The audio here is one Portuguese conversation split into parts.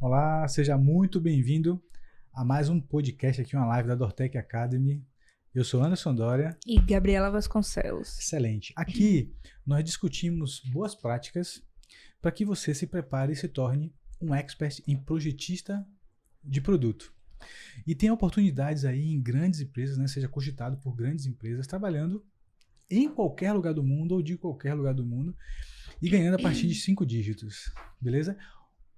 Olá, seja muito bem-vindo a mais um podcast aqui, uma live da Dortec Academy. Eu sou Anderson Doria. E Gabriela Vasconcelos. Excelente. Aqui nós discutimos boas práticas para que você se prepare e se torne um expert em projetista de produto. E tem oportunidades aí em grandes empresas, né? Seja cogitado por grandes empresas, trabalhando em qualquer lugar do mundo ou de qualquer lugar do mundo e ganhando a partir de 5 dígitos, beleza?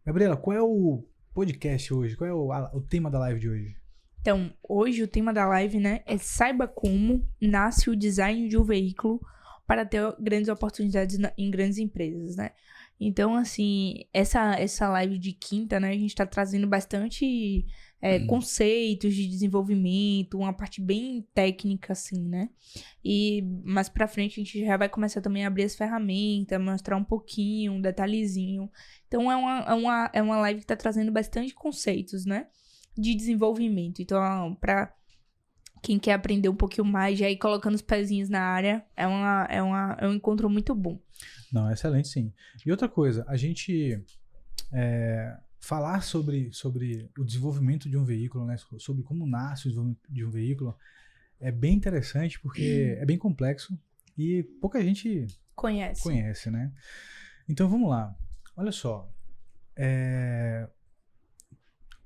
Gabriela, qual é o podcast hoje? Qual é o tema da live de hoje? Então, hoje o tema da live, né, é saiba como nasce o design de um veículo para ter grandes oportunidades em grandes empresas, né? Então, assim, essa live de quinta, né, a gente tá trazendo bastante conceitos de desenvolvimento, uma parte bem técnica, assim, né? E mais pra frente a gente já vai começar também a abrir as ferramentas, mostrar um pouquinho, um detalhezinho. Então, é uma live que tá trazendo bastante conceitos, né? De desenvolvimento. Então, pra quem quer aprender um pouquinho mais, já ir colocando os pezinhos na área, é um encontro muito bom. Não, excelente, sim. E outra coisa, a gente falar sobre o desenvolvimento de um veículo, né? Sobre como nasce o desenvolvimento de um veículo, é bem interessante porque é bem complexo e pouca gente conhece, né? Então, vamos lá. Olha só.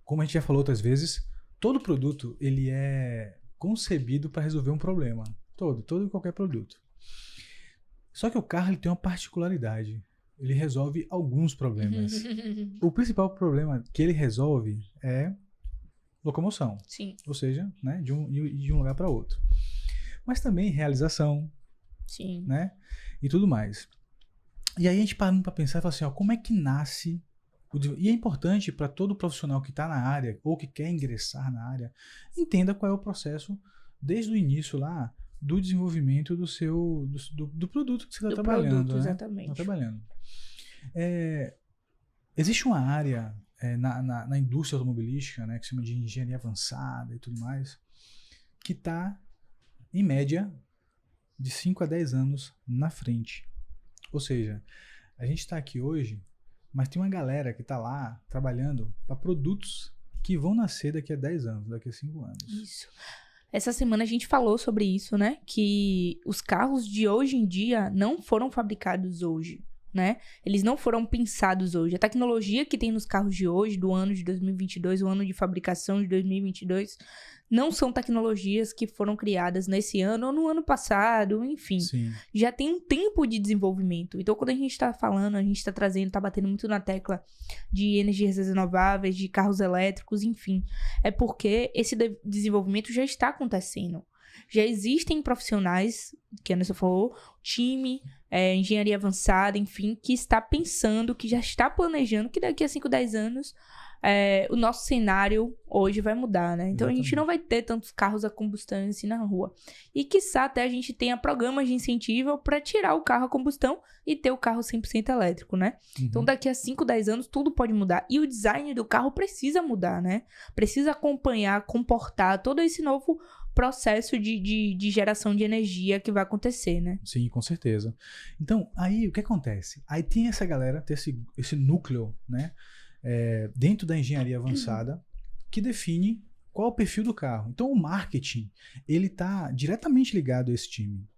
Como a gente já falou outras vezes, todo produto ele é concebido para resolver um problema. Todo e qualquer produto. Só que o carro ele tem uma particularidade. Ele resolve alguns problemas. O principal problema que ele resolve é locomoção. Sim. Ou seja, né, de um lugar para outro. Mas também realização. Sim. Né, e tudo mais. E aí a gente parando para pensar e fala assim, ó, como é que nasce... E é importante para todo profissional que está na área ou que quer ingressar na área, entenda qual é o processo desde o início lá do desenvolvimento do produto que você está trabalhando. Né? Exatamente. Tá trabalhando. Existe uma área na indústria automobilística, né, que se chama de engenharia avançada e tudo mais, que está, em média, de 5 a 10 anos na frente. Ou seja, a gente está aqui hoje, mas tem uma galera que está lá trabalhando para produtos que vão nascer daqui a 10 anos, daqui a 5 anos. Isso. Essa semana a gente falou sobre isso, né? Que os carros de hoje em dia não foram fabricados hoje, né? Eles não foram pensados hoje. A tecnologia que tem nos carros de hoje, do ano de 2022, o ano de fabricação de 2022, não são tecnologias que foram criadas nesse ano ou no ano passado, enfim. Sim. Já tem um tempo de desenvolvimento. Então, quando a gente tá falando, a gente tá trazendo, tá batendo muito na tecla de energias renováveis, de carros elétricos, enfim. É porque esse desenvolvimento já está acontecendo. Já existem profissionais, que a Anderson falou, time, engenharia avançada, enfim, que está pensando, que já está planejando que daqui a 5, 10 anos o nosso cenário hoje vai mudar, né? Então, Exatamente. a gente não vai ter tantos carros a combustão assim na rua. E, quiçá, até a gente tenha programas de incentivo para tirar o carro a combustão e ter o carro 100% elétrico, né? Uhum. Então, daqui a 5, 10 anos, tudo pode mudar. E o design do carro precisa mudar, né? Precisa acompanhar, comportar todo esse novo processo de geração de energia que vai acontecer, né? Sim, com certeza. Então, aí o que acontece? Aí tem essa galera, tem esse núcleo, né, dentro da engenharia avançada, que define qual é o perfil do carro. Então, o marketing, ele está diretamente ligado a esse time.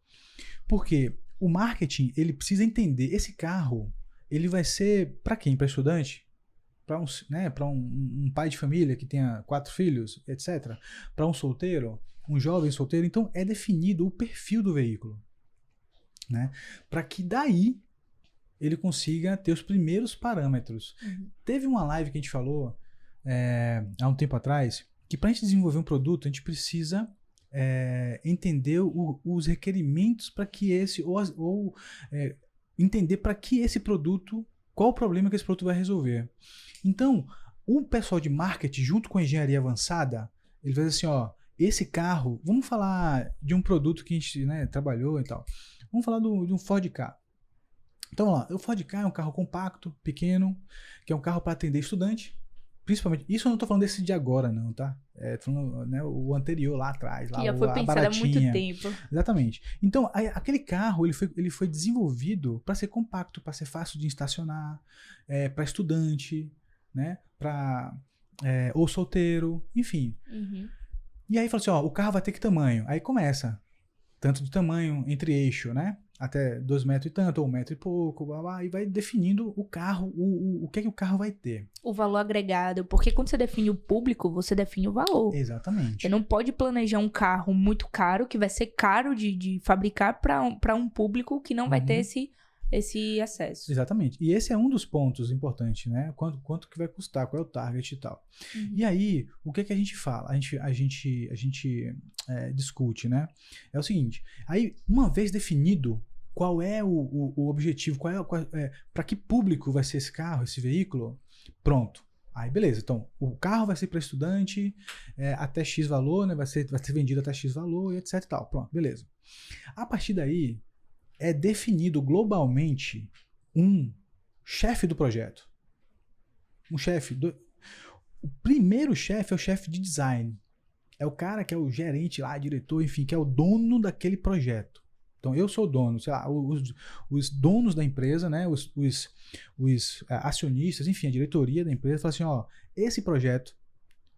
Porque o marketing, ele precisa entender, esse carro, ele vai ser para quem? Para estudante? Para um pai de família que tenha 4 filhos, etc. Para um solteiro, um jovem solteiro. Então, é definido o perfil do veículo, né? Para que daí ele consiga ter os primeiros parâmetros. Uhum. Teve uma live que a gente falou há um tempo atrás que para a gente desenvolver um produto, a gente precisa entender os requerimentos para que entender para que esse produto, qual o problema que esse produto vai resolver. Então, o pessoal de marketing, junto com a engenharia avançada, ele vai dizer assim, ó, esse carro, vamos falar de um produto que a gente, né, trabalhou e tal. Vamos falar de um Ford Ka. Então, ó, o Ford Ka é um carro compacto, pequeno, que é um carro para atender estudante. Principalmente, isso eu não estou falando desse de agora, não, tá? Tô falando, né, o anterior lá atrás, lá, Que já foi pensado há muito tempo. Exatamente. Então, aquele carro, ele foi desenvolvido para ser compacto, para ser fácil de estacionar, para estudante, né? ou solteiro, enfim. Uhum. E aí fala assim, ó, o carro vai ter que tamanho? Aí começa, tanto de tamanho entre eixo, né? Até 2 metros e tanto, ou 1 metro e pouco, blá, blá, e vai definindo o carro, o que é que o carro vai ter. O valor agregado, porque quando você define o público, você define o valor. Exatamente. Você não pode planejar um carro muito caro, que vai ser caro de fabricar para um público que não vai ter esse acesso. Exatamente. E esse é um dos pontos importantes, né? Quanto que vai custar, qual é o target e tal. E aí, o que é que a gente fala? A gente discute, né? É o seguinte, aí, uma vez definido qual é o objetivo, para que público vai ser esse carro, esse veículo, pronto. Aí, beleza. Então, o carro vai ser para estudante até X valor, né? Vai ser vendido até X valor e etc e tal. Pronto, beleza. A partir daí, é definido globalmente um chefe do projeto. O primeiro chefe é o chefe de design. É o cara que é o gerente lá, diretor, enfim, que é o dono daquele projeto. Então, eu sou o dono, sei lá, os donos da empresa, né, os acionistas, enfim, a diretoria da empresa, fala assim, ó, esse projeto,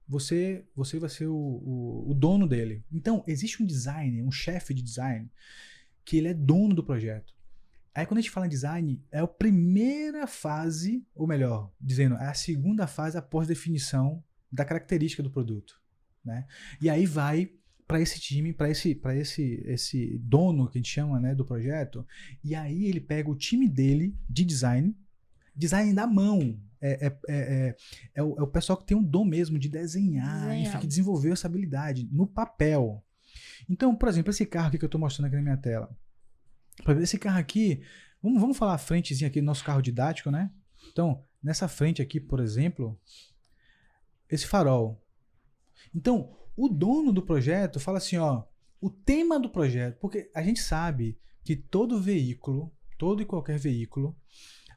você vai ser o dono dele. Então, existe um designer, um chefe de design, que ele é dono do projeto. Aí quando a gente fala em design, é a primeira fase, ou melhor, dizendo, é a segunda fase após definição da característica do produto, né? E aí vai para esse time, para esse dono que a gente chama, né, do projeto, e aí ele pega o time dele de design da mão. É o pessoal que tem um dom mesmo de desenhar, enfim, que desenvolveu essa habilidade no papel. Então, por exemplo, esse carro aqui que eu estou mostrando aqui na minha tela. Esse carro aqui, vamos falar a frentezinha aqui do nosso carro didático, né? Então, nessa frente aqui, por exemplo, esse farol. Então, o dono do projeto fala assim, ó, o tema do projeto, porque a gente sabe que todo e qualquer veículo,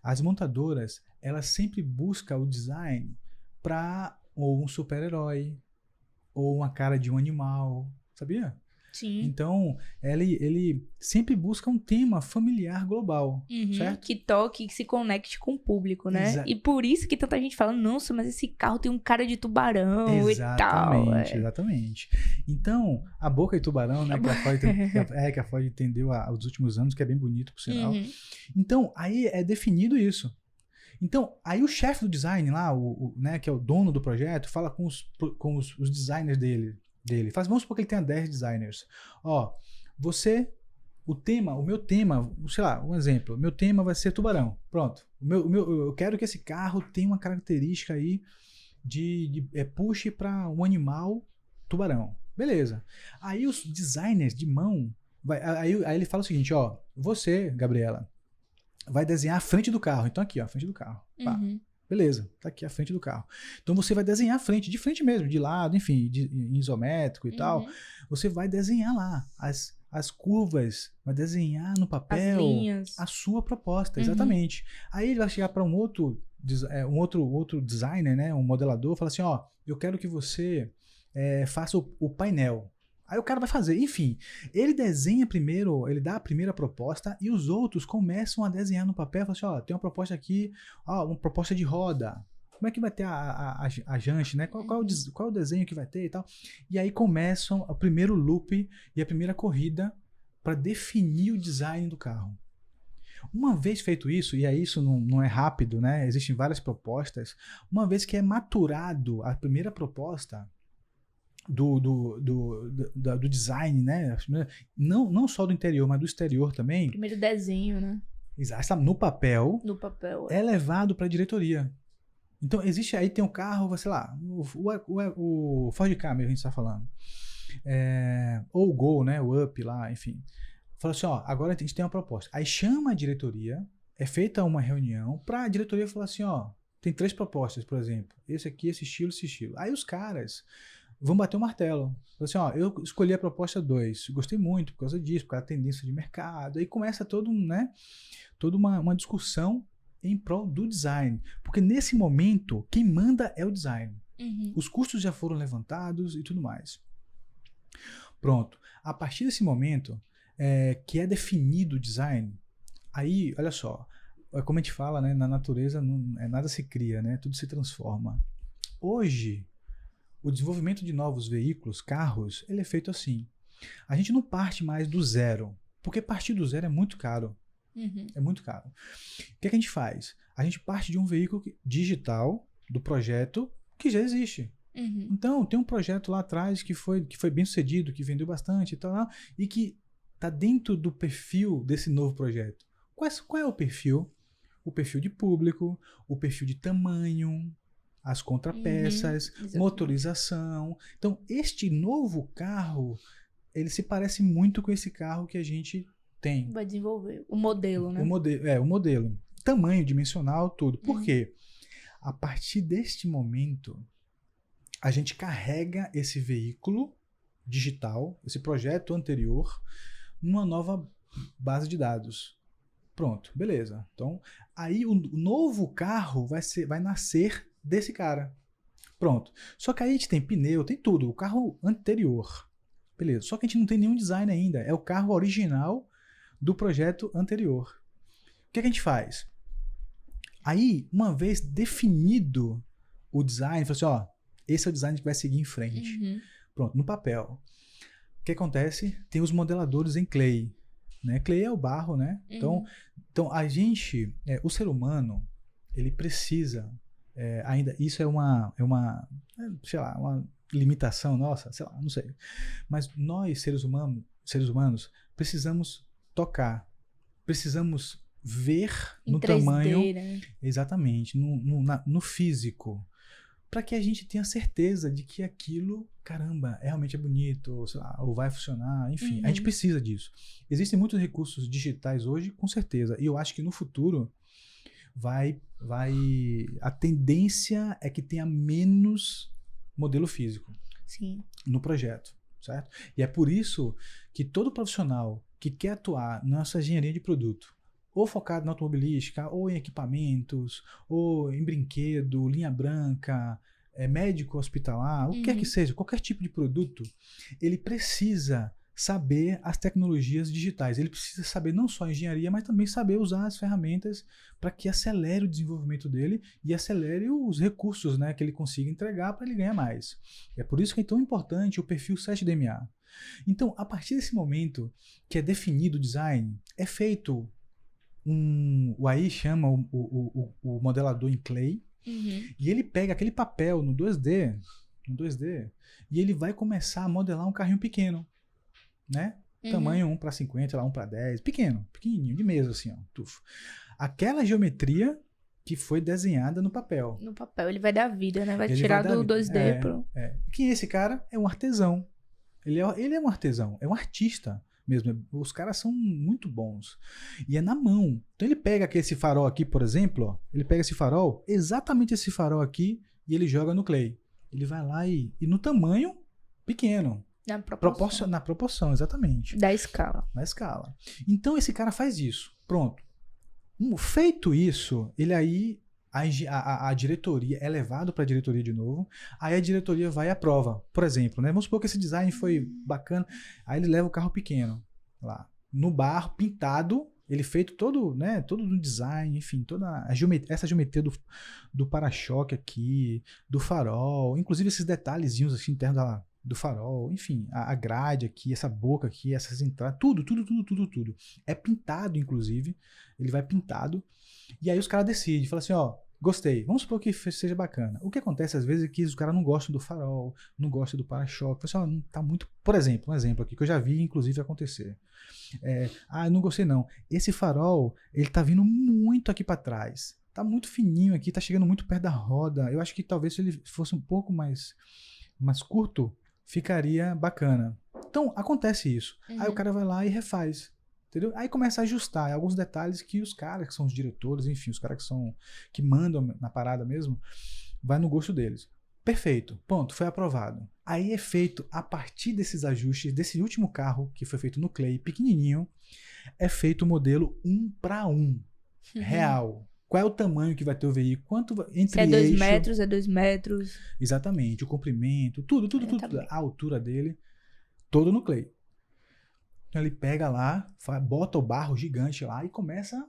as montadoras, elas sempre buscam o design para ou um super-herói, ou uma cara de um animal, sabia? Sim. Então, ele sempre busca um tema familiar global, certo? Que toque, que se conecte com o público, né? E por isso que tanta gente fala, nossa, mas esse carro tem um cara de tubarão e tal. Exatamente. Então, a boca de tubarão, né, que a Ford entendeu aos últimos anos, que é bem bonito, por sinal. Então, aí é definido isso. Então, aí o chefe do design lá, né, que é o dono do projeto, fala com os designers dele. Vamos supor que ele tenha 10 designers. Ó, o meu tema, sei lá, um exemplo, meu tema vai ser tubarão. Pronto. Eu quero que esse carro tenha uma característica aí de puxe para um animal tubarão. Beleza. Aí os designers de mão, aí ele fala o seguinte, ó, você, Gabriela, vai desenhar a frente do carro. Então aqui, ó, a frente do carro. Pá. Beleza, tá aqui a frente do carro. Então você vai desenhar a frente, de frente mesmo, de lado, enfim, isométrico e tal. Você vai desenhar lá as curvas, vai desenhar no papel a sua proposta, exatamente. Aí ele vai chegar para um outro designer, né, um modelador, fala assim, ó, eu quero que você faça o painel. Aí o cara vai fazer, enfim, ele desenha primeiro, ele dá a primeira proposta e os outros começam a desenhar no papel, falam assim, ó, tem uma proposta aqui, ó, uma proposta de roda, como é que vai ter a jante, né, qual é o desenho que vai ter e tal, e aí começam o primeiro loop e a primeira corrida para definir o design do carro. Uma vez feito isso, e aí isso não é rápido, né, existem várias propostas, uma vez que é maturado a primeira proposta, do design, né? Não só do interior, mas do exterior também. Primeiro desenho, né? Exato, no papel. No papel. É levado para a diretoria. Então, existe aí, tem um carro, sei lá, o Ford Ka, mesmo a gente está falando. Ou o Gol, né? O Up lá, enfim. Fala assim, ó, agora a gente tem uma proposta. Aí chama a diretoria, é feita uma reunião para a diretoria falar assim, ó, tem 3 propostas, por exemplo. Esse aqui, esse estilo, esse estilo. Aí os caras vão bater o martelo. Assim, ó, eu escolhi a proposta 2, gostei muito por causa disso, por causa da tendência de mercado. Aí começa toda uma discussão em prol do design. Porque nesse momento, quem manda é o design. Os custos já foram levantados e tudo mais. Pronto. A partir desse momento, que é definido o design, aí, olha só, como a gente fala, né, na natureza, nada se cria, né, tudo se transforma. Hoje, o desenvolvimento de novos veículos, carros, ele é feito assim. A gente não parte mais do zero, porque partir do zero é muito caro. É muito caro. O que é que a gente faz? A gente parte de um veículo digital do projeto que já existe. Então, tem um projeto lá atrás que foi bem sucedido, que vendeu bastante e tal, e que está dentro do perfil desse novo projeto. Qual é o perfil? O perfil de público, o perfil de tamanho, as contrapeças, motorização. Então, este novo carro, ele se parece muito com esse carro que a gente tem. Vai desenvolver o modelo, né? O modelo. Tamanho, dimensional, tudo. Por quê? A partir deste momento, a gente carrega esse veículo digital, esse projeto anterior, numa nova base de dados. Pronto, beleza. Então, aí o novo carro vai nascer desse cara. Pronto. Só que aí a gente tem pneu, tem tudo. O carro anterior. Beleza. Só que a gente não tem nenhum design ainda. É o carro original do projeto anterior. O que a gente faz? Aí, uma vez definido o design, fala assim, ó, esse é o design que vai seguir em frente. Pronto, no papel. O que acontece? Tem os modeladores em Clay. Né? Clay é o barro, né? Então a gente, o ser humano, ele precisa, ainda, isso é uma, sei lá, uma limitação nossa, sei lá, não sei. Mas nós, seres humanos, precisamos tocar, precisamos ver no 3D, tamanho, né? Exatamente, no físico, para que a gente tenha certeza de que aquilo, caramba, realmente é bonito, ou, sei lá, ou vai funcionar, enfim, a gente precisa disso. Existem muitos recursos digitais hoje, com certeza, e eu acho que no futuro a tendência é que tenha menos modelo físico. Sim. No projeto, certo? E é por isso que todo profissional que quer atuar nessa engenharia de produto, ou focado na automobilística, ou em equipamentos, ou em brinquedo, linha branca, médico hospitalar, o que quer que seja, qualquer tipo de produto, ele precisa saber as tecnologias digitais. Ele precisa saber não só a engenharia, mas também saber usar as ferramentas para que acelere o desenvolvimento dele e acelere os recursos, né, que ele consiga entregar para ele ganhar mais. É por isso que é tão importante o perfil 7DMA. Então, a partir desse momento que é definido o design, é feito o AI chama o modelador em Clay, e ele pega aquele papel no 2D, e ele vai começar a modelar um carrinho pequeno, né? Tamanho 1:50, lá 1:10, pequenininho, de mesa assim, ó, tufo. Aquela geometria que foi desenhada no papel. No papel, ele vai dar vida, né? Vai tirar do 2D pro... Quem é esse cara? É um artesão. Ele é um artesão, é um artista mesmo. Os caras são muito bons. E é na mão. Então ele pega esse farol aqui, por exemplo, ó, ele pega esse farol, exatamente esse farol aqui, e ele joga no Clay. Ele vai lá e no tamanho pequeno. Na proporção, exatamente. Da escala. Na escala. Então esse cara faz isso. Pronto. Feito isso, ele aí, a diretoria é levado para a diretoria de novo, aí a diretoria vai e aprova. Por exemplo, né? Vamos supor que esse design foi bacana, aí ele leva o carro pequeno lá, no barro, pintado, ele feito todo, né, todo no design, enfim, toda essa geometria do para-choque aqui, do farol, inclusive esses detalhezinhos assim, internos do farol, enfim, a grade aqui, essa boca aqui, essas entradas, tudo. É pintado, inclusive, ele vai pintado, e aí os caras decidem, falam assim, ó, gostei, vamos supor que seja bacana. O que acontece às vezes é que os caras não gostam do farol, não gostam do para-choque, falam assim, ó, tá muito, por exemplo, um exemplo aqui, que eu já vi, inclusive, acontecer. Não gostei não, esse farol, ele tá vindo muito aqui para trás, tá muito fininho aqui, tá chegando muito perto da roda, eu acho que talvez se ele fosse um pouco mais curto, ficaria bacana. Então, acontece isso. Aí o cara vai lá e refaz. Entendeu? Aí começa a ajustar alguns detalhes que os caras, que são os diretores, enfim, os caras que mandam na parada mesmo, vai no gosto deles. Perfeito. Ponto. Foi aprovado. Aí é feito, a partir desses ajustes, desse último carro que foi feito no Clay, pequenininho, é feito o modelo 1:1. Real. Qual é o tamanho que vai ter o veículo? Quanto entre se é 2 metros, é 2 metros. Exatamente, o comprimento, tudo. A altura dele, todo no Clay. Então ele pega lá, bota o barro gigante lá e começa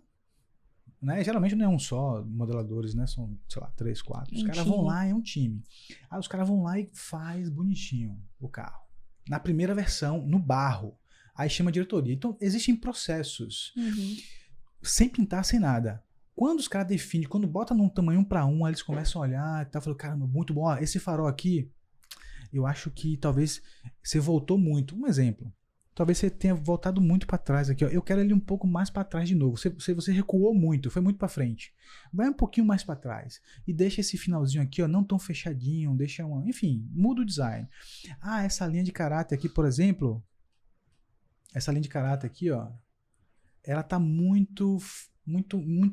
né? Geralmente não é um só, modeladores, né? São, sei lá, 3, 4. Os Um caras vão time. lá, é um time. Aí os caras vão lá e faz bonitinho o carro. Na primeira versão, no barro. Aí chama a diretoria. Então, existem processos. Uhum. Sem pintar, sem nada. Quando os caras definem, quando bota num tamanho 1:1, aí eles começam a olhar e tal, falam, caramba, muito bom. Ó, esse farol aqui, eu acho que talvez você voltou muito. Um exemplo. Talvez você tenha voltado muito para trás aqui, ó. Eu quero ele um pouco mais para trás de novo. Você recuou muito, foi muito para frente. Vai um pouquinho mais para trás e deixa esse finalzinho aqui, ó, não tão fechadinho, deixa uma, enfim, muda o design. Ah, essa linha de caráter aqui, por exemplo, essa linha de caráter aqui, ó, ela tá muito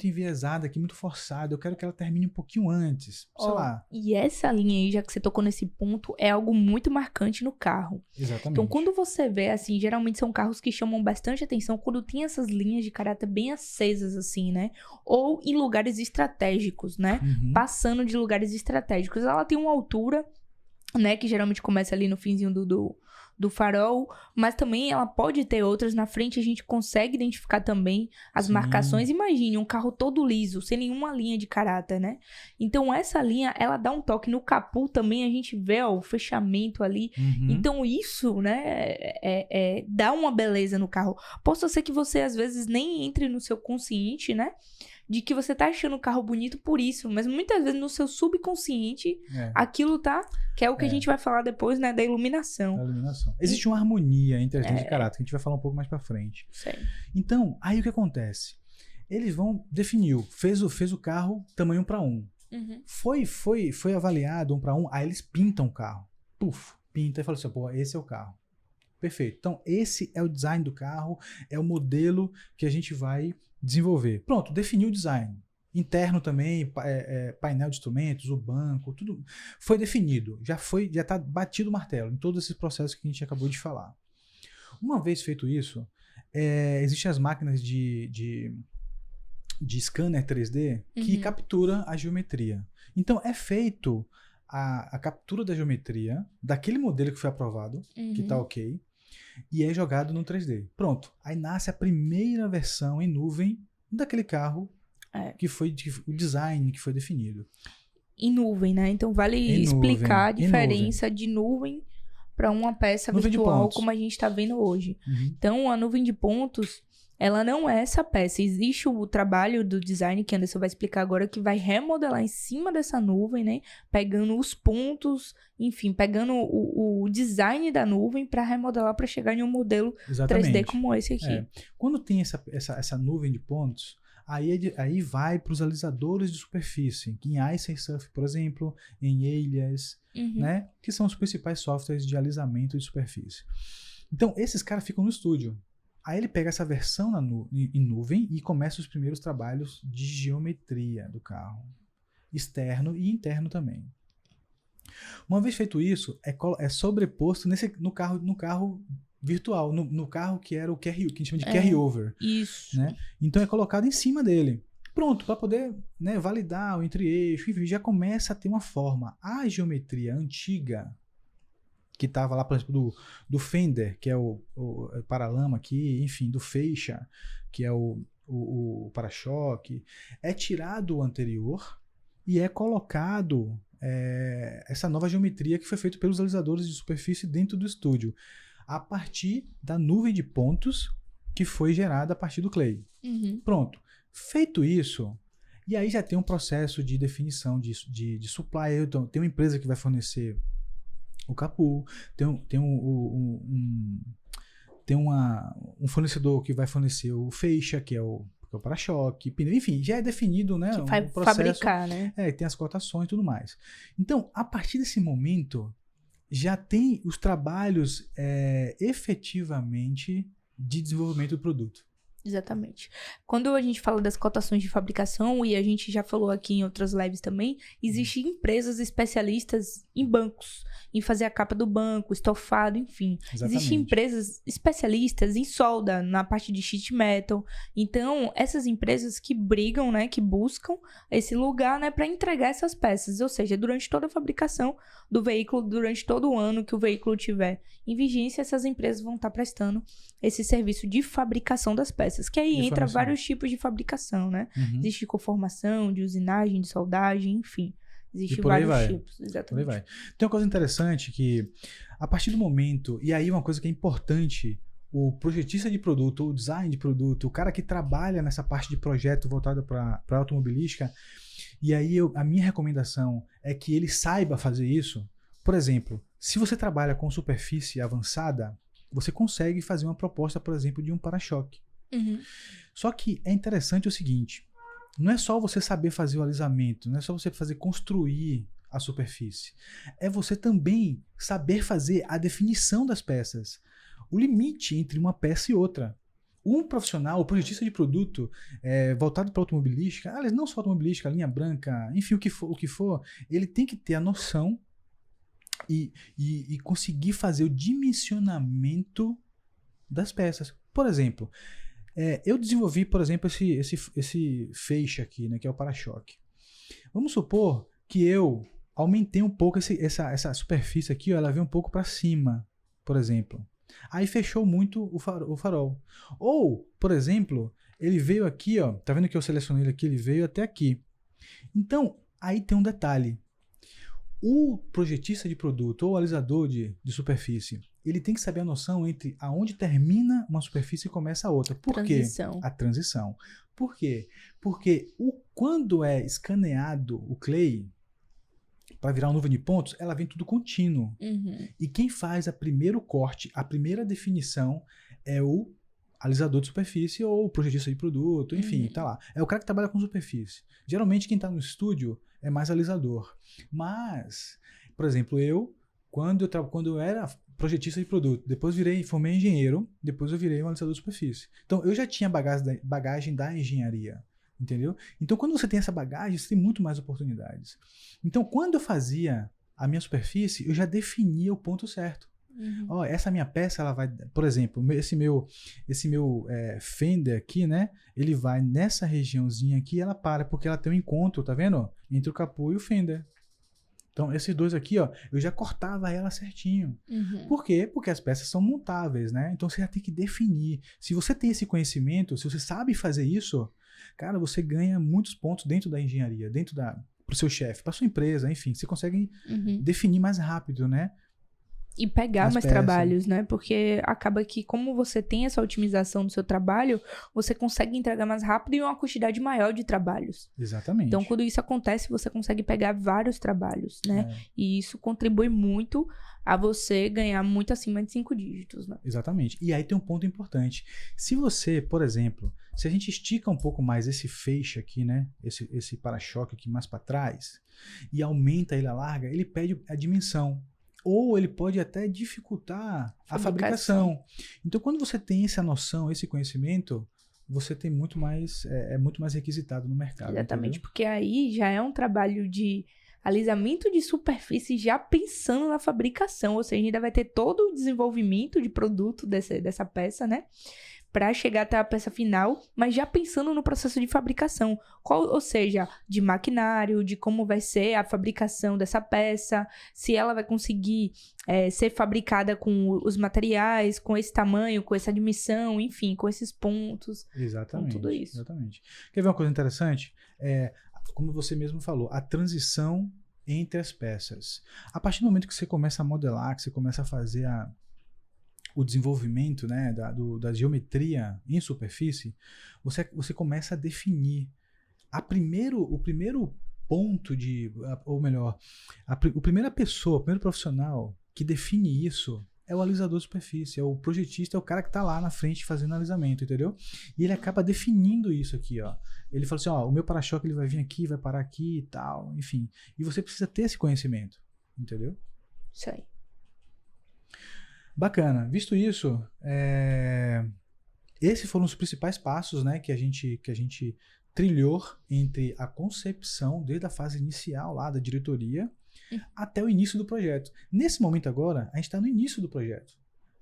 enviesada aqui, muito forçada. Eu quero que ela termine um pouquinho antes, sei lá. E essa linha aí, já que você tocou nesse ponto, é algo muito marcante no carro. Exatamente. Então, quando você vê, assim, geralmente são carros que chamam bastante atenção quando tem essas linhas de caráter bem acesas, assim, né? Ou em lugares estratégicos, né? Uhum. Passando de lugares estratégicos. Ela tem uma altura, né? Que geralmente começa ali no finzinho do farol, mas também ela pode ter outras na frente, a gente consegue identificar também as Sim. marcações. Imagine um carro todo liso, sem nenhuma linha de caráter, né? Então essa linha, ela dá um toque no capô também, a gente vê, ó, o fechamento ali. Uhum. Então isso, né, dá uma beleza no carro. Posso ser que você às vezes nem entre no seu consciente, né? De que você tá achando o carro bonito por isso, mas muitas vezes no seu subconsciente, aquilo tá, que é o que a gente vai falar depois, né, da iluminação. A iluminação. Existe uma harmonia entre as linhas de caráter, que a gente vai falar um pouco mais pra frente. Sei. Então, aí o que acontece? Eles vão, definiu, fez o carro tamanho 1:1. Uhum. Foi avaliado 1:1, aí eles pintam o carro. Puf, pinta e fala assim, pô, esse é o carro. Perfeito. Então, esse é o design do carro, é o modelo que a gente vai desenvolver. Pronto, definiu o design. Interno também, painel de instrumentos, o banco, tudo foi definido. Já está batido o martelo em todos esses processos que a gente acabou de falar. Uma vez feito isso, existem as máquinas de scanner 3D que captura a geometria. Então, é feito a captura da geometria daquele modelo que foi aprovado, que está ok, e é jogado no 3D. Pronto. Aí nasce a primeira versão em nuvem daquele carro que foi o design que foi definido. Em nuvem, né? Então vale explicar a diferença de nuvem para uma peça nuvem virtual como a gente está vendo hoje. Uhum. Então a nuvem de pontos, ela não é essa peça. Existe o trabalho do design, que Anderson vai explicar agora, que vai remodelar em cima dessa nuvem, né? Pegando os pontos, enfim, pegando o design da nuvem para remodelar, para chegar em um modelo 3D como esse aqui. Quando tem essa nuvem de pontos, aí vai para os alisadores de superfície, em Ice Surf, por exemplo, em Alias, né? Que são os principais softwares de alisamento de superfície. Então, esses caras ficam no estúdio. Aí ele pega essa versão em nuvem e começa os primeiros trabalhos de geometria do carro. Externo e interno também. Uma vez feito isso, é sobreposto no carro virtual, no carro que era o que a gente chama de carry-over. Isso. Né? Então é colocado em cima dele. Pronto, para poder, né, validar o entre-eixo, enfim, já começa a ter uma forma. A geometria antiga, que estava lá, por exemplo, do fender, que é o paralama aqui, enfim, do feixa, que é o para-choque, é tirado o anterior e é colocado essa nova geometria que foi feita pelos alisadores de superfície dentro do estúdio, a partir da nuvem de pontos que foi gerada a partir do Clay. Pronto. Feito isso, e aí já tem um processo de definição de supply. Então, tem uma empresa que vai fornecer o capô, tem um fornecedor que vai fornecer o feixa, que é o para-choque, pneu, enfim, já é definido, né? Que vai processo, fabricar, né? Tem as cotações e tudo mais. Então, a partir desse momento, já tem os trabalhos efetivamente de desenvolvimento do produto. Exatamente. Quando a gente fala das cotações de fabricação, e a gente já falou aqui em outras lives também, existem empresas especialistas em bancos, em fazer a capa do banco, estofado, enfim. Exatamente. Existem empresas especialistas em solda, na parte de sheet metal. Então, essas empresas que brigam, né, que buscam esse lugar, né, para entregar essas peças. Ou seja, durante toda a fabricação do veículo, durante todo o ano que o veículo tiver em vigência, essas empresas vão estar prestando esse serviço de fabricação das peças. peças. Que aí De entra fornecimento. vários tipos de fabricação, né? Uhum. Existe de conformação, de usinagem, de soldagem, enfim. Existem E por aí vários vai. tipos, Por aí exatamente. vai. Tem uma coisa interessante que, a partir do momento, e aí uma coisa que é importante, o projetista de produto, o design de produto, o cara que trabalha nessa parte de projeto voltado para automobilística, e aí a minha recomendação é que ele saiba fazer isso. Por exemplo, se você trabalha com superfície avançada, você consegue fazer uma proposta, por exemplo, de um para-choque. Uhum. Só que é interessante o seguinte, não é só você saber fazer o alisamento, não é só você construir a superfície. É você também saber fazer a definição das peças. O limite entre uma peça e outra. Um profissional, o projetista de produto voltado para automobilística, aliás, não só automobilística, linha branca, enfim, o que for, ele tem que ter a noção e conseguir fazer o dimensionamento das peças. Por exemplo, eu desenvolvi, por exemplo, esse feixe aqui, né, que é o para-choque. Vamos supor que eu aumentei um pouco essa superfície aqui, ó, ela veio um pouco para cima, por exemplo. Aí fechou muito o farol. Ou, por exemplo, ele veio aqui, ó, tá vendo que eu selecionei ele aqui, ele veio até aqui. Então, aí tem um detalhe. O projetista de produto ou o alisador de superfície, ele tem que saber a noção entre aonde termina uma superfície e começa a outra. Por quê? A transição. Por quê? Porque quando é escaneado o clay, para virar uma nuvem de pontos, ela vem tudo contínuo. Uhum. E quem faz o primeiro corte, a primeira definição é o alisador de superfície ou o projetista de produto, enfim, tá lá. É o cara que trabalha com superfície. Geralmente quem está no estúdio é mais alisador. Mas, por exemplo, quando eu era projetista de produto, depois formei engenheiro, depois eu virei um alisador de superfície. Então eu já tinha bagagem da engenharia. Entendeu? Então, quando você tem essa bagagem, você tem muito mais oportunidades. Então, quando eu fazia a minha superfície, eu já definia o ponto certo. Uhum. Ó, essa minha peça, ela vai... Por exemplo, esse meu fender aqui, né? Ele vai nessa regiãozinha aqui e ela para, porque ela tem um encontro, tá vendo? Entre o capô e o fender. Então, esses dois aqui, ó, eu já cortava ela certinho. Uhum. Por quê? Porque as peças são montáveis, né? Então, você já tem que definir. Se você tem esse conhecimento, se você sabe fazer isso... Cara, você ganha muitos pontos dentro da engenharia, pro seu chefe, pra sua empresa, enfim, você consegue definir mais rápido, né? E pegar mais trabalhos, né? Porque acaba que, como você tem essa otimização do seu trabalho, você consegue entregar mais rápido e uma quantidade maior de trabalhos. Exatamente. Então, quando isso acontece, você consegue pegar vários trabalhos, né? E isso contribui muito a você ganhar muito acima de 5 dígitos, né? Exatamente. E aí tem um ponto importante. Se você, por exemplo, se a gente estica um pouco mais esse feixe aqui, né? Esse para-choque aqui mais para trás, e aumenta ele, alarga, ele perde a dimensão. Ou ele pode até dificultar a fabricação. Então, quando você tem essa noção, esse conhecimento, você tem muito mais requisitado no mercado. Exatamente, entendeu? porque aí já é um trabalho de alisamento de superfície já pensando na fabricação, ou seja, ainda vai ter todo o desenvolvimento de produto dessa peça, né? Para chegar até a peça final, mas já pensando no processo de fabricação, ou seja, de maquinário, de como vai ser a fabricação dessa peça, se ela vai conseguir ser fabricada com os materiais, com esse tamanho, com essa dimensão, enfim, com esses pontos. Exatamente. Com tudo isso. Exatamente. Quer ver uma coisa interessante? Como você mesmo falou, a transição entre as peças. A partir do momento que você começa a modelar, que você começa a fazer o desenvolvimento, né, da geometria em superfície, você começa a definir o primeiro ponto ou melhor, a primeira pessoa, o primeiro profissional que define isso é o alisador de superfície, é o projetista, é o cara que está lá na frente fazendo alisamento, entendeu? E ele acaba definindo isso aqui, ó. Ele fala assim, ó, o meu para-choque ele vai vir aqui, vai parar aqui e tal, enfim. E você precisa ter esse conhecimento, entendeu? Isso aí. Bacana. Visto isso, esses foram os principais passos, né, que a gente trilhou entre a concepção, desde a fase inicial lá da diretoria, até o início do projeto. Nesse momento agora, a gente está no início do projeto.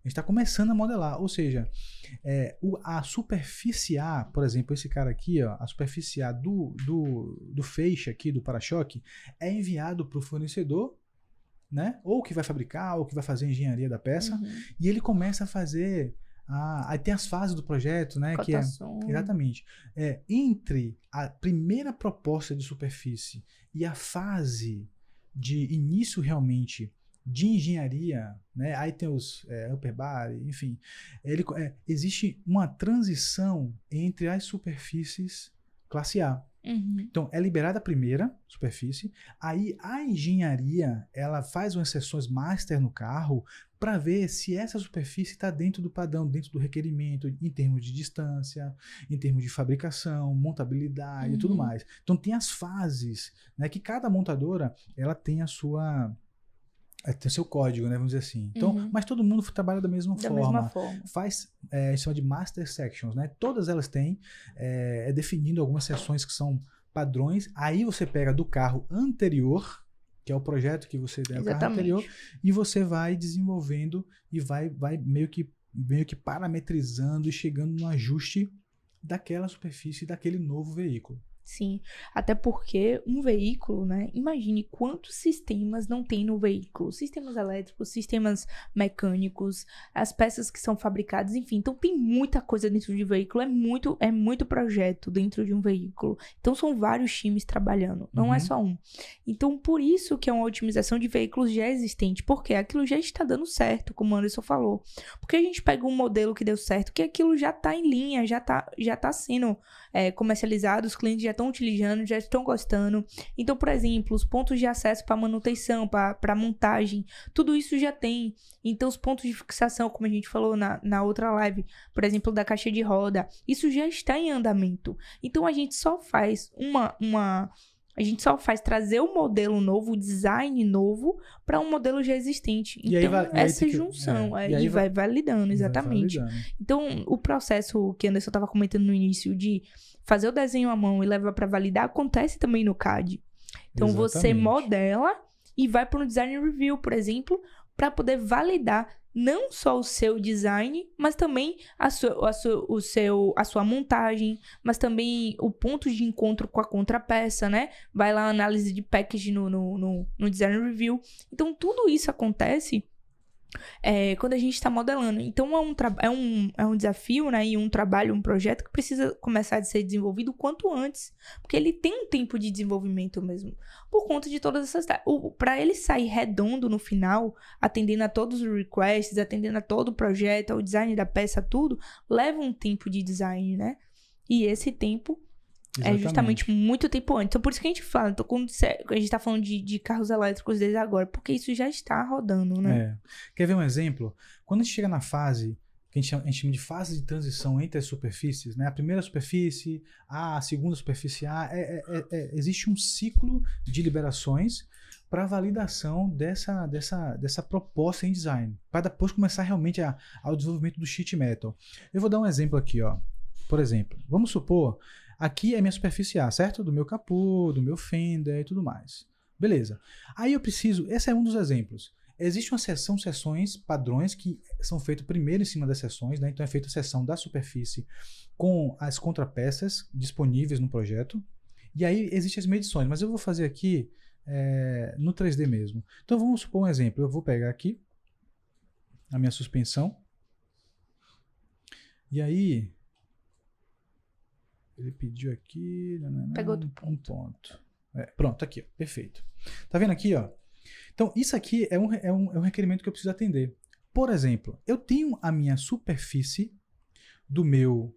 A gente está começando a modelar, ou seja, a superfície A, por exemplo, esse cara aqui, ó, a superfície A do feixe aqui, do para-choque, é enviado para o fornecedor, né? Ou que vai fabricar, ou que vai fazer a engenharia da peça, e ele começa a fazer Aí tem as fases do projeto, né? Que exatamente. Entre a primeira proposta de superfície e a fase de início realmente de engenharia, né? Aí tem os upper body, enfim. Existe uma transição entre as superfícies classe A. Então, é liberada a primeira superfície, aí a engenharia, ela faz umas sessões master no carro para ver se essa superfície está dentro do padrão, dentro do requerimento, em termos de distância, em termos de fabricação, montabilidade e tudo mais. Então, tem as fases, né, que cada montadora, ela tem a sua... tem o seu código, né, vamos dizer assim. Então, mas todo mundo trabalha da mesma forma. Faz, chama de master sections, né? Todas elas têm, definindo algumas seções que são padrões. Aí você pega do carro anterior, que é o projeto que você tem, o carro anterior, e você vai desenvolvendo e vai meio que parametrizando e chegando no ajuste daquela superfície daquele novo veículo. Sim, até porque um veículo, né? Imagine quantos sistemas não tem no veículo. Sistemas elétricos, sistemas mecânicos, as peças que são fabricadas, enfim. Então tem muita coisa dentro de um veículo, é muito projeto dentro de um veículo. Então são vários times trabalhando, não é só um. Então por isso que é uma otimização de veículos já existente, porque aquilo já está dando certo, como o Anderson falou. Porque a gente pega um modelo que deu certo, que aquilo já está em linha, já tá sendo comercializado, os clientes já estão utilizando, já estão gostando. Então, por exemplo, os pontos de acesso para manutenção, para montagem, tudo isso já tem. Então, os pontos de fixação, como a gente falou na outra live, por exemplo, da caixa de roda, isso já está em andamento. Então, a gente só faz a gente só faz trazer um modelo novo, o design novo, para um modelo já existente. Então, essa junção. E vai validando, exatamente. Vai validando. Então, o processo que Anderson estava comentando no início de fazer o desenho à mão e levar para validar, acontece também no CAD. Então, você modela e vai para um design review, por exemplo, para poder validar não só o seu design, mas também a sua montagem, mas também o ponto de encontro com a contrapeça, né? Vai lá a análise de package no design review. Então, tudo isso acontece quando a gente está modelando. Então, é um desafio, né? E um trabalho, um projeto que precisa começar a ser desenvolvido o quanto antes. Porque ele tem um tempo de desenvolvimento mesmo. Por conta de todas essas... Para ele sair redondo no final, atendendo a todos os requests, atendendo a todo o projeto, ao design da peça, tudo, leva um tempo de design, né? E esse tempo... Exatamente. É justamente muito tempo antes. Então, por isso que a gente fala. Então, quando a gente tá falando de carros elétricos desde agora, porque isso já está rodando, né? Quer ver um exemplo? Quando a gente chega na fase, que a gente chama de fase de transição entre as superfícies, né? A primeira superfície A, a segunda superfície A, existe um ciclo de liberações para validação dessa proposta em design, para depois começar realmente ao desenvolvimento do sheet metal. Eu vou dar um exemplo aqui, ó. Por exemplo, vamos supor, aqui é minha superfície A, certo? Do meu capô, do meu fender e tudo mais. Beleza. Aí eu preciso, esse é um dos exemplos. Existe uma sessões padrões que são feitas primeiro em cima das seções, né? Então é feita a seção da superfície com as contrapeças disponíveis no projeto. E aí existem as medições, mas eu vou fazer aqui no 3D mesmo. Então vamos supor um exemplo. Eu vou pegar aqui a minha suspensão. E aí... Ele pediu aqui... Pegou outro ponto. Um ponto. Pronto, aqui, ó, perfeito. Tá vendo aqui, ó? Então, isso aqui é um requerimento que eu preciso atender. Por exemplo, eu tenho a minha superfície do meu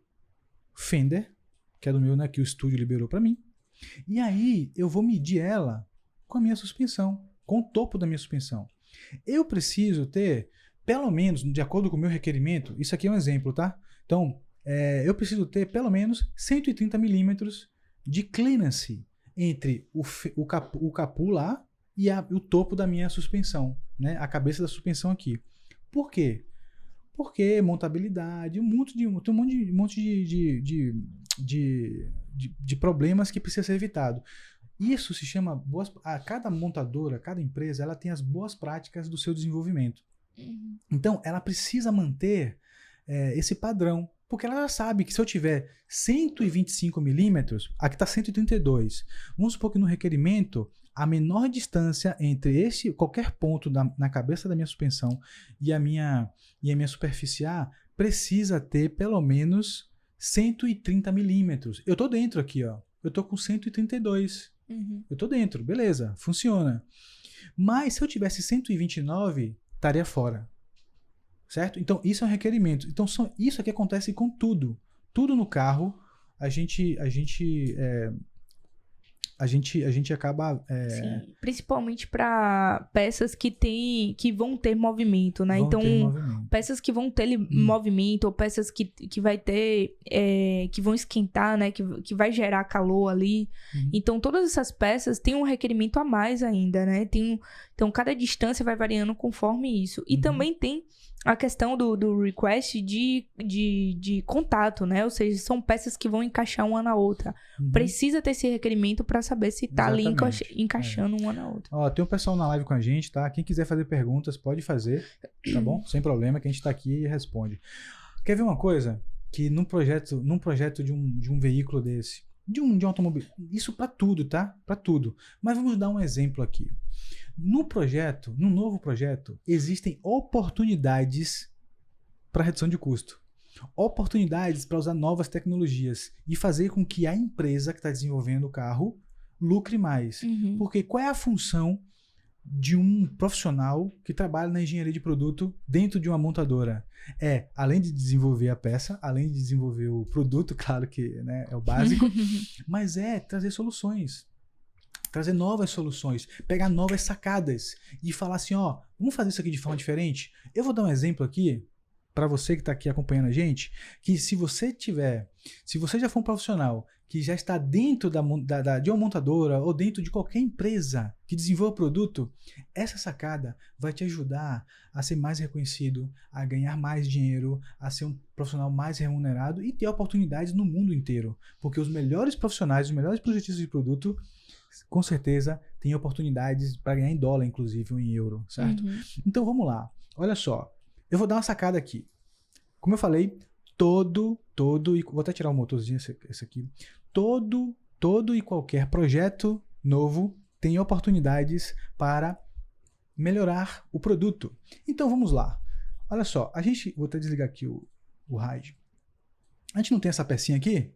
fender, que é do meu, né, que o estúdio liberou para mim. E aí, eu vou medir ela com a minha suspensão, com o topo da minha suspensão. Eu preciso ter, pelo menos, de acordo com o meu requerimento, isso aqui é um exemplo, tá? Então, eu preciso ter pelo menos 130 milímetros de clearance entre o capô lá e o topo da minha suspensão, né? A cabeça da suspensão aqui. Por quê? Porque montabilidade, um monte de problemas que precisa ser evitado. Isso se chama cada montadora, cada empresa, ela tem as boas práticas do seu desenvolvimento. Então, ela precisa manter esse padrão. Porque ela já sabe que se eu tiver 125 milímetros, aqui está 132. Vamos supor que no requerimento, a menor distância entre qualquer ponto na cabeça da minha suspensão e a minha superfície A precisa ter pelo menos 130 milímetros. Eu tô dentro aqui, ó. Eu tô com 132. Eu tô dentro, beleza, funciona. Mas se eu tivesse 129, estaria fora. Certo? Então, isso é um requerimento. Então, isso aqui acontece com tudo. Tudo no carro, a gente acaba... Sim, principalmente para peças que vão ter movimento, né? Vão Então, ter movimento. peças que vão ter movimento, ou peças que vai ter, que vão esquentar, né? Que vai gerar calor ali. Então, todas essas peças têm um requerimento a mais ainda, né? Então, cada distância vai variando conforme isso. E também tem a questão do request de contato, né? Ou seja, são peças que vão encaixar uma na outra. Precisa ter esse requerimento para saber se tá ali encaixando uma na outra. Ó, tem um pessoal na live com a gente, tá? Quem quiser fazer perguntas, pode fazer, tá bom? Sem problema, que a gente tá aqui e responde. Quer ver uma coisa? Que num projeto de um veículo desse, de um automóvel, isso para tudo, tá? Para tudo. Mas vamos dar um exemplo aqui. No novo projeto, existem oportunidades para redução de custo. Oportunidades para usar novas tecnologias e fazer com que a empresa que está desenvolvendo o carro lucre mais. Porque qual é a função de um profissional que trabalha na engenharia de produto dentro de uma montadora? Além de desenvolver a peça, além de desenvolver o produto, claro que, né, é o básico, mas trazer soluções. Trazer novas soluções, pegar novas sacadas e falar assim, ó, vamos fazer isso aqui de forma diferente? Eu vou dar um exemplo aqui, para você que está aqui acompanhando a gente, que se você já for um profissional que já está dentro de uma montadora ou dentro de qualquer empresa que desenvolva produto, essa sacada vai te ajudar a ser mais reconhecido, a ganhar mais dinheiro, a ser um profissional mais remunerado e ter oportunidades no mundo inteiro. Porque os melhores profissionais, os melhores projetistas de produto, com certeza tem oportunidades para ganhar em dólar, inclusive, ou em euro, certo? Então vamos lá, olha só, eu vou dar uma sacada aqui. Como eu falei, e vou até tirar o motorzinho, esse aqui, todo e qualquer projeto novo tem oportunidades para melhorar o produto. Então vamos lá, olha só, vou até desligar aqui o RAID. A gente não tem essa pecinha aqui?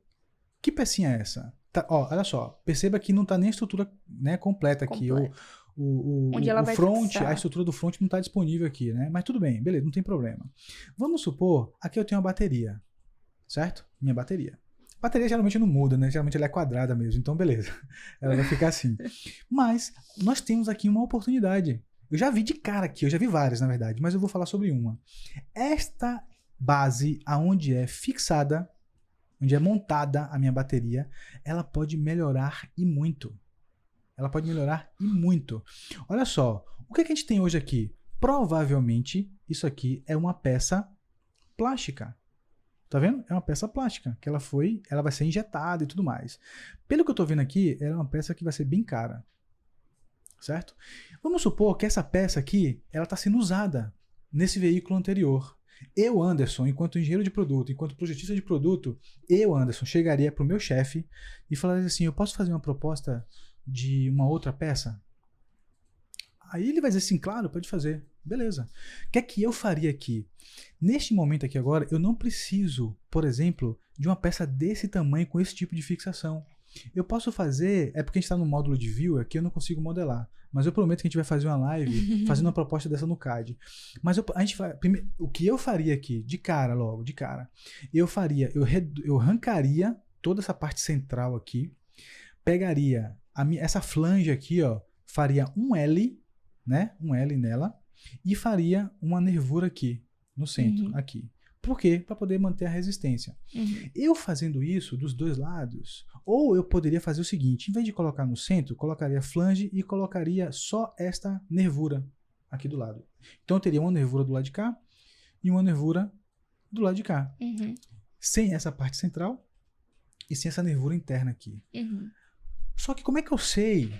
Que pecinha é essa? Ó, olha só, perceba que não está nem a estrutura, né, completa aqui. Onde ela o vai front, fixar. a estrutura do front não está disponível aqui, né? Mas tudo bem, beleza, não tem problema. Vamos supor, aqui eu tenho uma bateria, certo? Minha bateria. Bateria geralmente não muda, né? Geralmente ela é quadrada mesmo, então beleza. Ela vai ficar assim. Mas nós temos aqui uma oportunidade. Eu já vi de cara aqui, eu já vi várias, na verdade, mas eu vou falar sobre uma. Esta base, aonde é fixada, onde é montada a minha bateria, ela pode melhorar e muito. Ela pode melhorar e muito. Olha só, o que a gente tem hoje aqui? Provavelmente, isso aqui é uma peça plástica. Tá vendo? É uma peça plástica, que ela vai ser injetada e tudo mais. Pelo que eu tô vendo aqui, ela é uma peça que vai ser bem cara. Certo? Vamos supor que essa peça aqui, ela está sendo usada nesse veículo anterior. Eu, Anderson, enquanto engenheiro de produto, enquanto projetista de produto, Anderson, chegaria para o meu chefe e falaria assim, eu posso fazer uma proposta de uma outra peça? Aí ele vai dizer assim, claro, pode fazer. Beleza. O que é que eu faria aqui? Neste momento aqui agora, eu não preciso, por exemplo, de uma peça desse tamanho com esse tipo de fixação. Eu posso fazer, é porque a gente está no módulo de viewer que eu não consigo modelar, mas eu prometo que a gente vai fazer uma live fazendo uma proposta dessa no CAD. Mas o que eu faria aqui, de cara, eu arrancaria toda essa parte central aqui, pegaria essa flange aqui, ó, faria um L, né, um L nela, e faria uma nervura aqui, no centro, aqui. Por quê? Para poder manter a resistência. Eu fazendo isso dos dois lados, ou eu poderia fazer o seguinte, em vez de colocar no centro, colocaria flange e colocaria só esta nervura aqui do lado. Então eu teria uma nervura do lado de cá e uma nervura do lado de cá. Sem essa parte central e sem essa nervura interna aqui. Só que como é que eu sei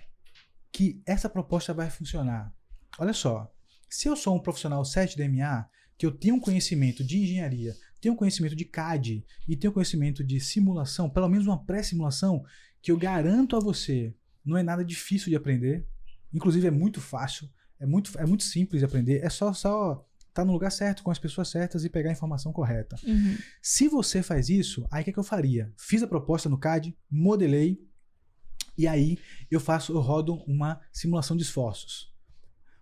que essa proposta vai funcionar? Olha só, se eu sou um profissional 7DMA, que eu tenho um conhecimento de engenharia, tenho um conhecimento de CAD e tenho um conhecimento de simulação, pelo menos uma pré-simulação, que eu garanto a você, não é nada difícil de aprender, inclusive é muito fácil, é muito simples de aprender, é só estar no lugar certo, com as pessoas certas e pegar a informação correta. Uhum. Se você faz isso, aí o que é que eu faria? Fiz a proposta no CAD, modelei, e aí eu rodo uma simulação de esforços.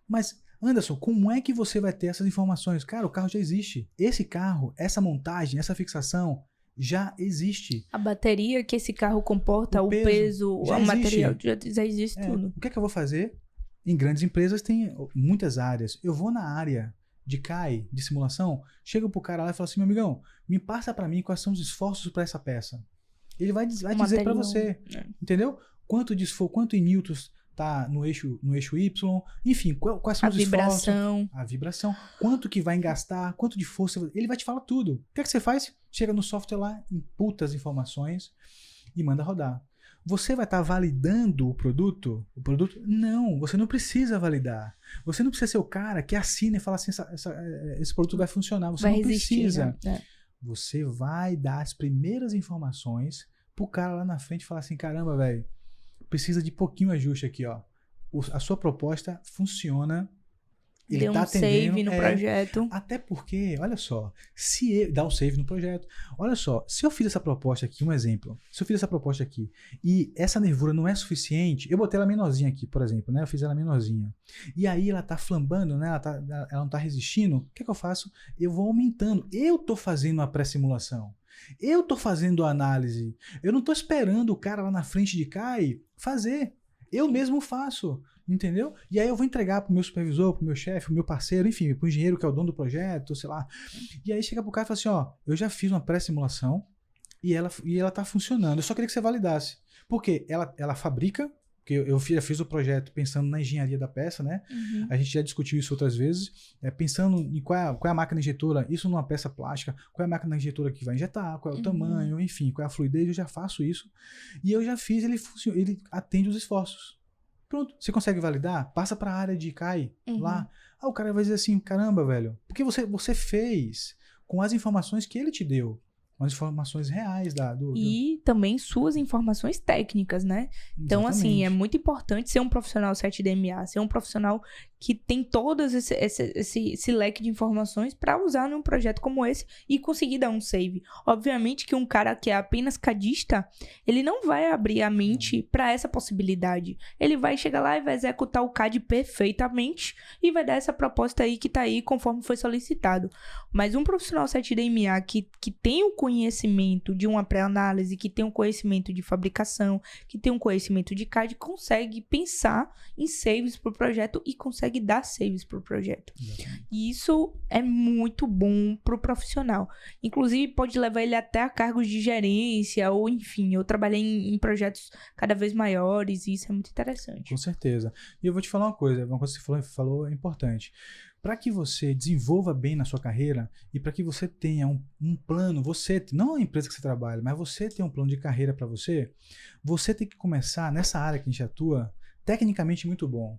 Mas, Anderson, como é que você vai ter essas informações? Cara, o carro já existe. Esse carro, essa montagem, essa fixação já existe. A bateria que esse carro comporta, o peso, o material, já existe tudo. O que é que eu vou fazer? Em grandes empresas tem muitas áreas. Eu vou na área de CAI, de simulação, chego pro cara lá e falo assim, meu amigão, me passa para mim quais são os esforços para essa peça. Ele vai dizer para você, entendeu? Quanto em newtons tá no eixo Y, enfim, quais são os esforços. A vibração. Quanto que vai gastar, quanto de força, ele vai te falar tudo. O que é que você faz? Chega no software lá, imputa as informações e manda rodar. Você vai estar validando o produto? Não, você não precisa validar. Você não precisa ser o cara que assina e fala assim, esse produto vai funcionar. Você não precisa. Né? Você vai dar as primeiras informações pro cara lá na frente e falar assim, caramba, velho, precisa de pouquinho ajuste aqui, ó. A sua proposta funciona. Ele deu um save no projeto. Até porque, olha só, dá um save no projeto. Olha só, se eu fiz essa proposta aqui, um exemplo. Se eu fiz essa proposta aqui e essa nervura não é suficiente, eu botei ela menorzinha aqui, por exemplo, né? Eu fiz ela menorzinha. E aí ela tá flambando, né? Ela não tá resistindo. O que é que eu faço? Eu vou aumentando. Eu tô fazendo a pré-simulação. Eu tô fazendo a análise. Eu não tô esperando o cara lá na frente de CAI fazer. Eu mesmo faço. Entendeu? E aí eu vou entregar pro meu supervisor, pro meu chefe, pro meu parceiro, enfim, pro engenheiro que é o dono do projeto, sei lá. E aí chega pro cara e fala assim, ó, eu já fiz uma pré-simulação e ela tá funcionando. Eu só queria que você validasse. Porque ela fabrica, porque eu já fiz o projeto pensando na engenharia da peça, né? Uhum. A gente já discutiu isso outras vezes, pensando em qual é a máquina injetora, isso numa peça plástica, qual é a máquina injetora que vai injetar, qual é o tamanho, enfim, qual é a fluidez, eu já faço isso. E eu já fiz, ele atende os esforços. Pronto, você consegue validar? Passa para a área de CAI lá. O cara vai dizer assim, caramba, velho, porque você fez com as informações que ele te deu, com as informações reais e também suas informações técnicas, né? Então, Exatamente. assim, é muito importante ser um profissional 7DMA, ser um profissional que tem todo esse leque de informações para usar num projeto como esse e conseguir dar um save. Obviamente que um cara que é apenas cadista, ele não vai abrir a mente para essa possibilidade. Ele vai chegar lá e vai executar o CAD perfeitamente e vai dar essa proposta aí que tá aí conforme foi solicitado. Mas um profissional 7DMA que tem o conhecimento de uma pré-análise, que tem um conhecimento de fabricação, que tem um conhecimento de CAD, consegue pensar em saves para o projeto e consegue dar saves para o projeto. Exatamente. E isso é muito bom para o profissional. Inclusive, pode levar ele até a cargos de gerência, ou enfim, eu trabalhei em projetos cada vez maiores e isso é muito interessante. Com certeza. E eu vou te falar uma coisa que você falou é importante. Para que você desenvolva bem na sua carreira e para que você tenha um plano, não a empresa que você trabalha, mas você tem um plano de carreira para você tem que começar nessa área que a gente atua, tecnicamente muito bom.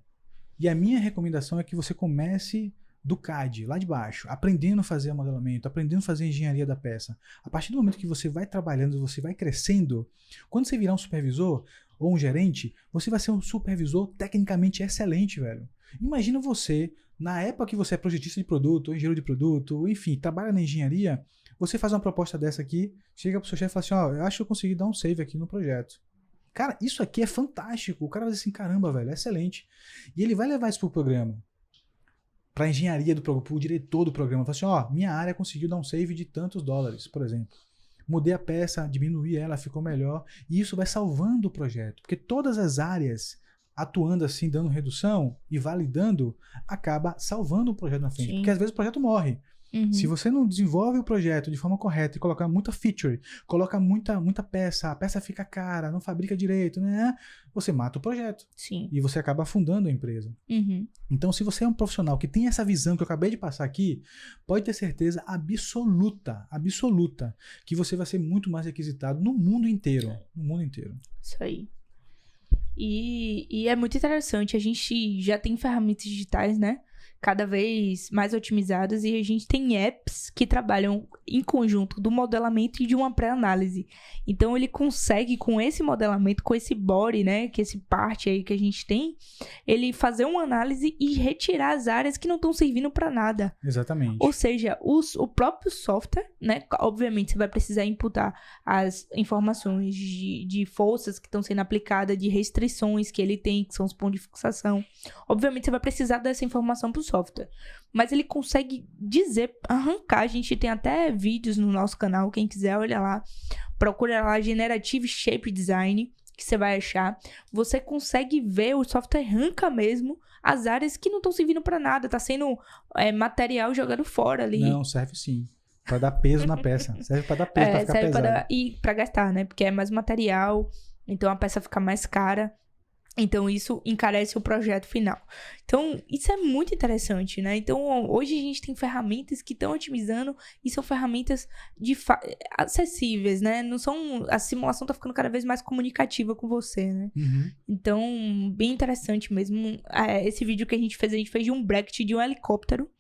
E a minha recomendação é que você comece do CAD, lá de baixo, aprendendo a fazer modelamento, aprendendo a fazer engenharia da peça. A partir do momento que você vai trabalhando, você vai crescendo, quando você virar um supervisor ou um gerente, você vai ser um supervisor tecnicamente excelente, velho. Imagina você, na época que você é projetista de produto, ou engenheiro de produto, enfim, trabalha na engenharia, você faz uma proposta dessa aqui, chega pro seu chefe e fala assim, eu acho que eu consegui dar um save aqui no projeto. Cara, isso aqui é fantástico. O cara vai dizer assim, caramba, velho, é excelente. E ele vai levar isso pro programa. Pra engenharia do programa, pro diretor do programa. Fala assim, minha área conseguiu dar um save de tantos dólares, por exemplo. Mudei a peça, diminuí ela, ficou melhor. E isso vai salvando o projeto. Porque todas as áreas atuando assim, dando redução e validando, acaba salvando o projeto na frente. Sim. Porque às vezes o projeto morre. Se você não desenvolve o projeto de forma correta e colocar muita feature, coloca muita peça, a peça fica cara, não fabrica direito, né? Você mata o projeto. Sim. E você acaba afundando a empresa. Então, se você é um profissional que tem essa visão que eu acabei de passar aqui, pode ter certeza absoluta, que você vai ser muito mais requisitado no mundo inteiro. No mundo inteiro. Isso aí. E é muito interessante. A gente já tem ferramentas digitais, né? cada vez mais otimizadas e a gente tem apps que trabalham em conjunto do modelamento e de uma pré-análise. Então, ele consegue, com esse modelamento, com esse body, né, que esse parte aí que a gente tem, ele fazer uma análise e retirar as áreas que não estão servindo para nada. Exatamente. Ou seja, o próprio software, né, obviamente você vai precisar imputar as informações de forças que estão sendo aplicadas, de restrições que ele tem, que são os pontos de fixação. Obviamente você vai precisar dessa informação para o software. Mas ele consegue arrancar. A gente tem até vídeos no nosso canal, quem quiser, olha lá. Procura lá Generative Shape Design, que você vai achar. Você consegue ver, o software arranca mesmo as áreas que não estão servindo para nada. Tá sendo material jogado fora ali. Não, serve sim. Pra dar peso na peça. Serve pra dar peso, pra ficar serve pesado. E pra gastar, né? Porque é mais material, então a peça fica mais cara. Então, isso encarece o projeto final. Então, isso é muito interessante, né? Então, hoje a gente tem ferramentas que estão otimizando e são ferramentas acessíveis, né? Não são... A simulação tá ficando cada vez mais comunicativa com você, né? Uhum. Então, bem interessante mesmo. Esse vídeo que a gente fez de um bracket de um helicóptero.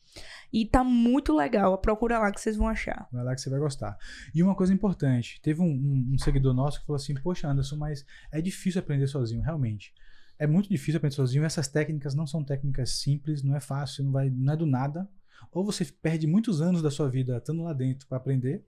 E tá muito legal. Procura lá que vocês vão achar. Vai lá que você vai gostar. E uma coisa importante. Teve um seguidor nosso que falou assim, poxa, Anderson, mas é difícil aprender sozinho, realmente. É muito difícil aprender sozinho. Essas técnicas não são técnicas simples, não é fácil, não é do nada. Ou você perde muitos anos da sua vida estando lá dentro para aprender,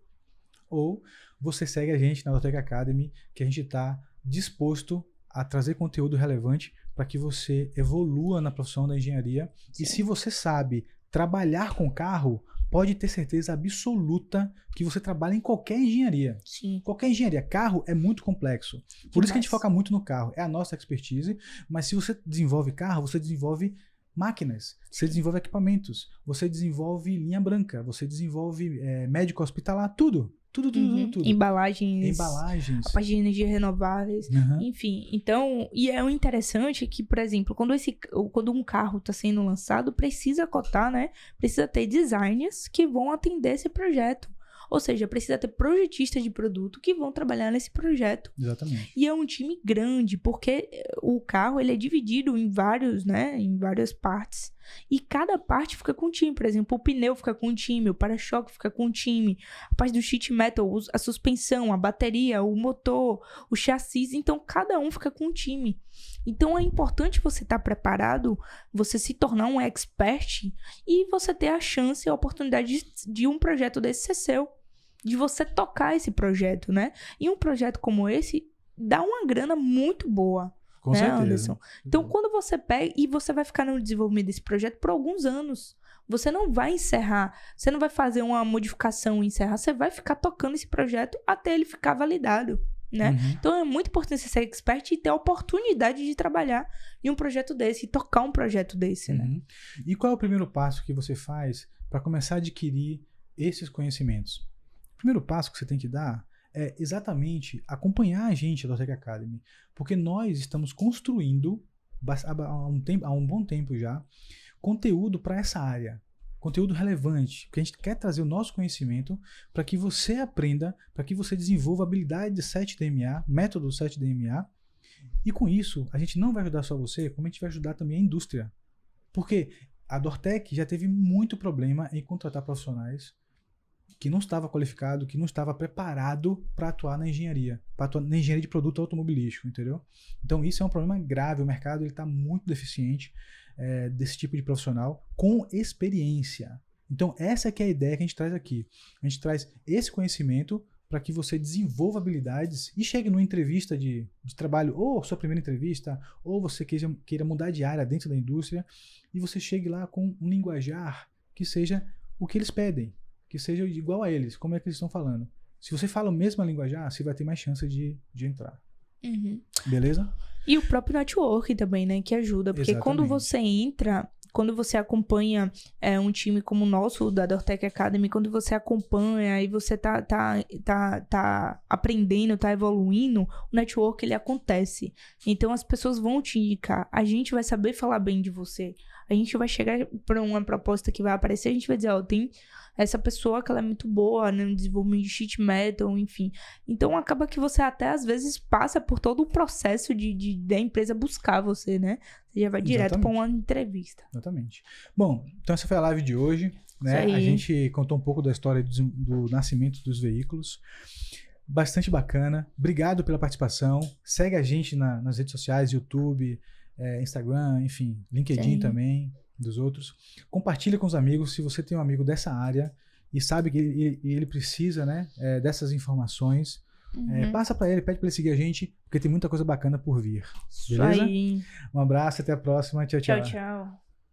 ou você segue a gente na Adortech Academy, que a gente está disposto a trazer conteúdo relevante para que você evolua na profissão da engenharia. Sim. E se você sabe trabalhar com carro, pode ter certeza absoluta que você trabalha em qualquer engenharia. Sim. Qualquer engenharia. Carro é muito complexo. Por isso que a gente foca muito no carro. É a nossa expertise. Mas se você desenvolve carro, você desenvolve máquinas. Você desenvolve equipamentos. Você desenvolve linha branca. Você desenvolve médico hospitalar. Tudo. Tudo. Embalagens. A parte de energia renováveis. Uhum. Enfim. Então, e é o interessante que, por exemplo, quando um carro está sendo lançado, precisa cotar, né? Precisa ter designers que vão atender esse projeto. Ou seja, precisa ter projetistas de produto que vão trabalhar nesse projeto. Exatamente. E é um time grande, porque o carro ele é dividido em vários, né? Em várias partes. E cada parte fica com um time. Por exemplo, o pneu fica com um time, o para-choque fica com um time, a parte do sheet metal, a suspensão, a bateria, o motor, o chassi. Então, cada um fica com um time. Então, é importante você estar preparado, você se tornar um expert e você ter a chance, a oportunidade de um projeto desse ser seu. De você tocar esse projeto, né? E um projeto como esse dá uma grana muito boa. Com né, certeza. Anderson? Então, quando você pega e você vai ficar no desenvolvimento desse projeto por alguns anos, você não vai encerrar, você não vai fazer uma modificação e encerrar, você vai ficar tocando esse projeto até ele ficar validado, né? Uhum. Então, é muito importante você ser expert e ter a oportunidade de trabalhar em um projeto desse, e tocar um projeto desse, né? Uhum. E qual é o primeiro passo que você faz para começar a adquirir esses conhecimentos? O primeiro passo que você tem que dar é exatamente acompanhar a gente da Adortech Academy, porque nós estamos construindo há um bom tempo já conteúdo para essa área, conteúdo relevante, porque a gente quer trazer o nosso conhecimento para que você aprenda, para que você desenvolva a habilidade de 7DMA, método 7DMA, e com isso a gente não vai ajudar só você, como a gente vai ajudar também a indústria, porque a Adortech já teve muito problema em contratar profissionais que não estava qualificado, que não estava preparado para atuar na engenharia, de produto automobilístico, entendeu? Então isso é um problema grave, o mercado está muito deficiente desse tipo de profissional com experiência. Então essa que é a ideia que a gente traz aqui. A gente traz esse conhecimento para que você desenvolva habilidades e chegue numa entrevista de trabalho, ou sua primeira entrevista, ou você queira mudar de área dentro da indústria, e você chegue lá com um linguajar que seja o que eles pedem, que seja igual a eles, como é que eles estão falando. Se você fala a mesma linguajar, você vai ter mais chance de entrar. Uhum. Beleza? E o próprio network também, né, que ajuda. Porque Exatamente. Quando você entra, quando você acompanha um time como o nosso, da Adortech Academy, quando você acompanha e você tá aprendendo, tá evoluindo, o network, ele acontece. Então, as pessoas vão te indicar. A gente vai saber falar bem de você. a gente vai chegar pra uma proposta que vai aparecer, a gente vai dizer, ó, tem essa pessoa que ela é muito boa, né, no desenvolvimento de sheet metal, enfim. Então, acaba que você até, às vezes, passa por todo o processo da empresa buscar você, né? Você já vai direto pra uma entrevista. Exatamente. Bom, então essa foi a live de hoje, né? A gente contou um pouco da história do nascimento dos veículos. Bastante bacana. Obrigado pela participação. Segue a gente nas redes sociais, YouTube, Instagram, enfim, LinkedIn também, dos outros. Compartilha com os amigos, se você tem um amigo dessa área e sabe que ele precisa, né, dessas informações, passa para ele, pede para ele seguir a gente, porque tem muita coisa bacana por vir. Beleza? Um abraço, até a próxima. Tchau, tchau. Tchau, tchau.